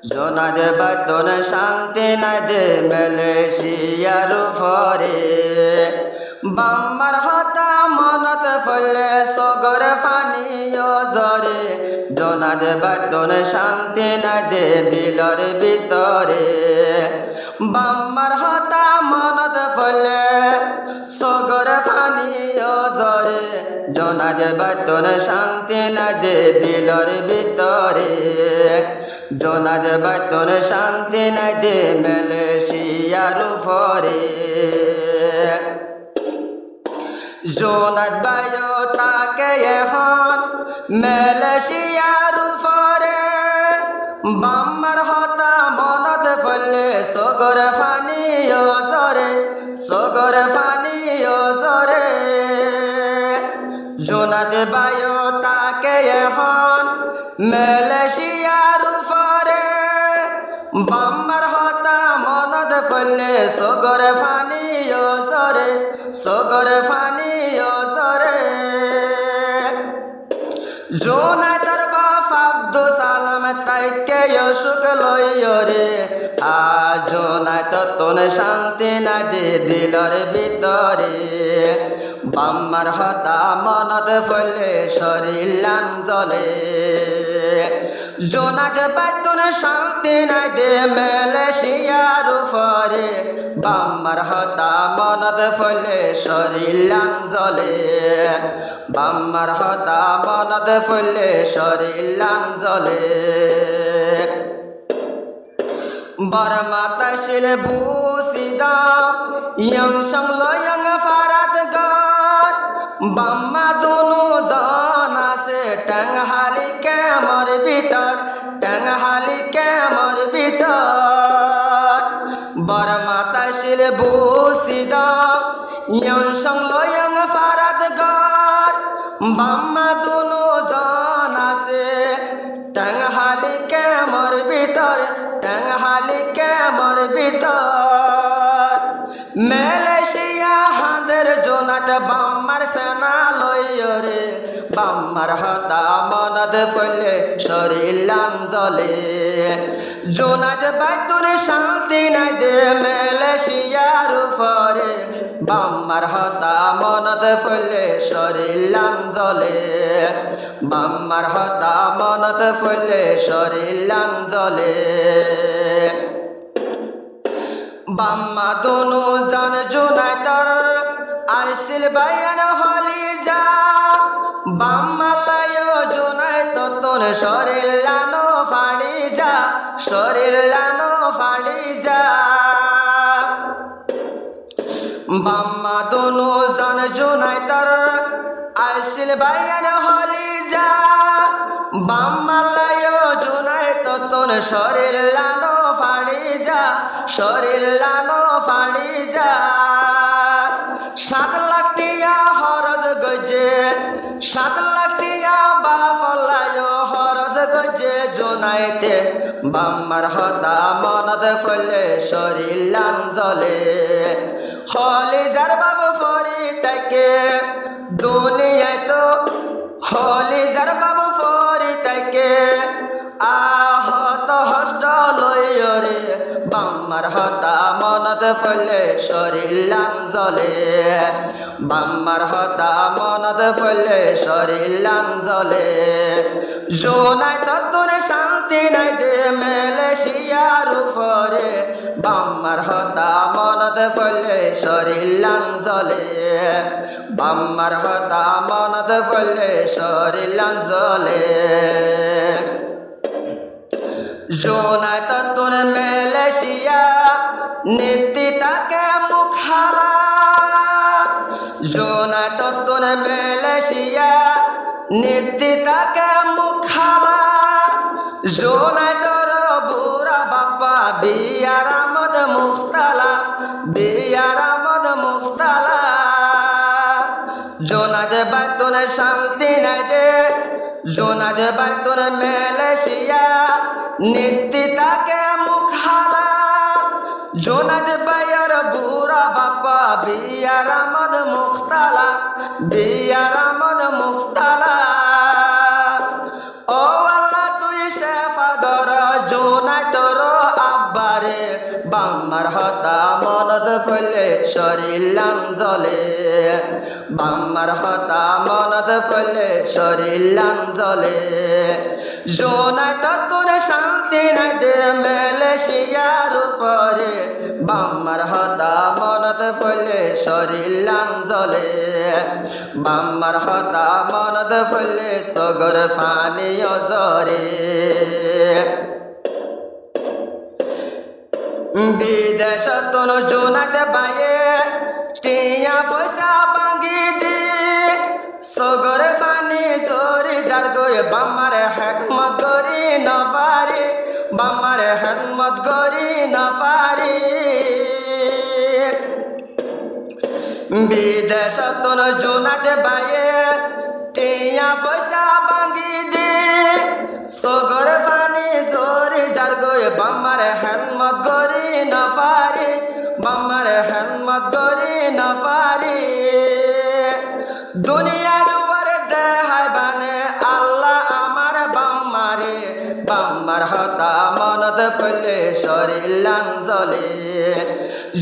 জোনাদ বাতন শান্তি নাই দে মালয়েশিয়ার উপরে বাম্মার হতা মনত ফলে সগর ফানিও জরে জোনাদ বাতন শান্তি নাই দে দিলর ভিতরে বাম্মার হতা মনত ফলে সগর ফানিও জরে জোনাদ বাতন শান্তি নাই দে দিলর ভিতরে জোনাদ বাতন শান্তি নাই দে মালয়েশিয়ার উপরে জোনাদ বায়ো তাকে এখন মালয়েশিয়ার উপরে বাম্মার হতা মনত ফলে সগর ফানিও জরে সগর ফানিও জরে জোনাদ বায়ো তাকে এখন মালয়েশিয়ার উপরে বাম্মার হতা মনত ফলে সগর ফানিও জরে সগর ফানিও জরে জোনাই তার বাপ আব্দুল সালাম তাইকে অসুখ লইরে আ জোনাই ততন শান্তি না দে দিলর ভিতরে বাম্মার হতা মনত ফলে শরীর লান জ্বলে জোনাদ বাতন শান্তি নাই দে মালয়েশিয়ার উপরে বাম্মার হতা মনত ফলে শরীর লান জ্বলে বাম্মার হতা মনত ফলে শরীর লান জ্বলে বর্মা তহসিল ভূষিদা ইয়ং সংলয়ং ফারাত গার বাম্মা দুনু জন আছে টাংহালি কেমর ভিতর টাংহালি কেমর ভিতর বর্মা তহসিল ভূষিদা ইয়ং সংলয়ং ফারাত গার বাম্মা দুনু জন আছে টাংহালি কেমর ভিতর টাংহালি কেমর ভিতর মালয়েশিয়া হাঁদের জোনাদ বাম্মার সেনা লইরে বাম্মার হতা মনত ফলে শরীর লান জ্বলে জোনাদ বাতন শান্তি নাই দে মালয়েশিয়ার উপরে বাম্মার হতা মনত ফলে শরীর লান জ্বলে বাম্মার হতা মনত ফলে শরীর লান জ্বলে বাম্মা দুনু জন জোনাই তর আইসিল বায়ান হলি যা বাম্মা লায়ো জোনাই ততন শরীর লানো ফাড়ি যা শরীর লানো ফাড়ি যা বাম্মা দুনু জন জোনাই তর আইসিল বায়ান হলি যা বাম্মা লায়ো জোনাই ততন শরীর লানো ফাড়ি যা শরীর লানো ফাড়ি যা 7 লাখ টিয়া হরজ গজে 7 লাখ টিয়া বাফলায়ো হরজ গজে জোনাইতে বাম্মার হতা মনত ফলে শরীর লান জ্বলে হলি যার বাবু ফরি তাকে দুনিয়ায় তো হলি যার বাবু ফরি তাকে আহত হষ্ট লইরে বাম্মার হতা মনত ফলে শরীর লান জ্বলে বাম্মার হতা মনত ফলে শরীর লান জ্বলে জোনাই ততন শান্তি নাই দে মালয়েশিয়ার উপরে বাম্মার হতা মনত ফলে শরীর লান জ্বলে বাম্মার হতা মনত ফলে শরীর লান জ্বলে জোনাই ততন মালয়েশিয়া নীতি তাকে মুখালা জোনাই ততন মালয়েশিয়া নীতি তাকে মুখালা জোনাই তর বুড়া বাপ্পা বিয়ার আমদ মুখতালা বিয়ার আমদ মুখতালা জোনাদ বাতন শান্তি নাই দে জোনাদ বাতন মালয়েশিয়া নীতি তাকে মুখালা জোনাদ বায়ার বুড়া বাপ্পা বিয়ার আমদ মুখতালা বিয়ার আমদ মুখতালা ও আল্লাহ তুই সেফা গর জোনাই তো বাম্মার হতা মনত পড়লে শরীর লাম জ্বলে বাম্মার হতা মনত পড়লে শরীর লাম জ্বলে জোনায় তখন শান্তি নাই দে মালয়েশিয়ার উপরে বাম্মার হতা মনত পড়লে শরীর লাম জ্বলে বাম্মার হতা মনত পড়লে সগর ফানি অজরে বিদেশ তোন জোনাতে পায়ে টিয়া পয়সা ভাঙ্গি দি সগর ফানি জরি যার গয়ে বাম্মারে হেকমত করি না পারি বাম্মারে হেকমত করি না পারি বিদেশ তোন জোনাতে পায়ে টিয়া পয়সা ভাঙ্গি দি সগর ফানি জরি যার গয়ে বাম্মারে হেকমত করি না পারি বাম্মারে হেকমত করি না পারি দুনিয়ার উপরে দেহাই বানে আল্লাহ আমার বাম্মারে বাম্মার হতা মনত পড়লে শরীর লাম জ্বলে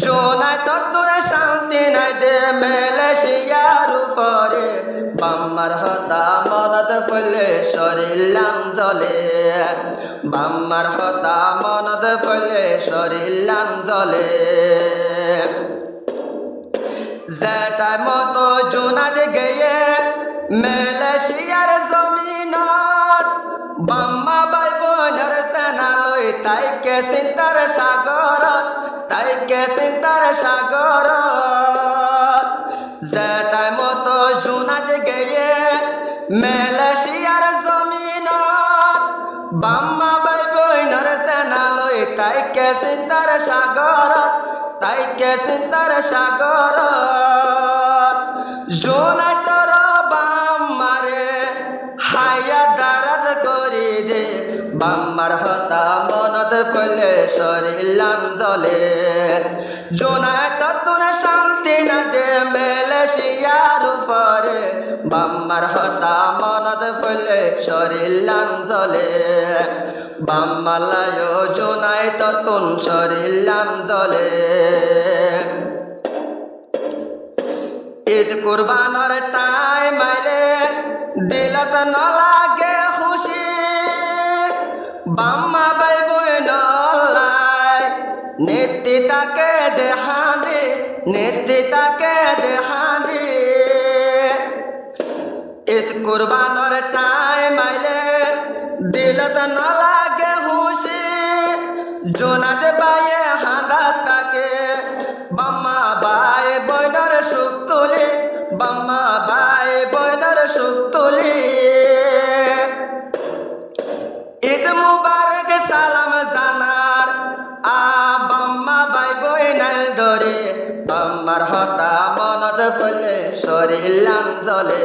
জোনায় তত্তর শান্তি নাই দে মালয়েশিয়ার উপরে বাম্মার হতা মনত পড়লে শরীর লাম জ্বলে বাম্মার হতা মনত পড়লে শরীর লাম জ্বলে যেটাই মতো জোনাদ গেয়ে মালয়েশিয়ার জমিনত বাম্মা বাই বোনের সেনালই তাইকে চিন্তার সাগরত তাইকে চিন্তার সাগরত যেটাই মতো জোনাদ গেয়ে মালয়েশিয়ার জমিনত বাম্মা বাই বোনের সেনালই তাইকে চিন্তার সাগরত তাইকে চিন্তার সাগরত জোনাই তোর বাম্মারে হায়া দারাজ করি দে বাম্মার হতা মনত পড়লে শরীর লাম জ্বলে জোনাই তত্তর শান্তি না দে মালয়েশিয়ার উপরে বাম্মার হতা মনত পড়লে শরীর লাম জ্বলে বাম্মালায় জোনাই ততুন শরীর লাম জ্বলে ঈদ কুরবানোর টাইম আইলে দিলত ন লাগে খুশি বাম্মা বাই বইনলাই নেত্রী তাকে দেহাদি নেত্রী তাকে দেহাদি ঈদ কুরবানোর টাইম আইলে দিলত ন লাগে খুশি জোনাদ বায়ে হাঁদা তাকে বাম্মা বাই বইনর সুখ তুলি বাম্মা বাই বইনর সুখ তুলি ঈদ মুবারক সালাম জানার বাম্মা বাই বইনাল ধরে বাম্মার হতা মনত পড়লে শরীর লাম জ্বলে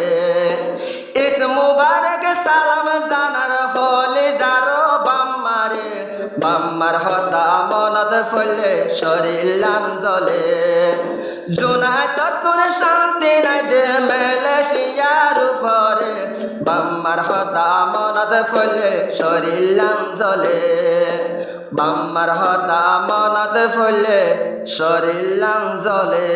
ঈদ মুবারক সালাম জানার হলে যারো বাম্মারে বাম্মার হতা মনত পড়লে শরীর লাম জ্বলে জোনায় তত্তর শান্তি নাই দে মালয়েশিয়ার উপরে বাম্মার হতা মনত পড়লে শরীর লাম জ্বলে বাম্মার হতা মনত পড়লে শরীর লাম জ্বলে।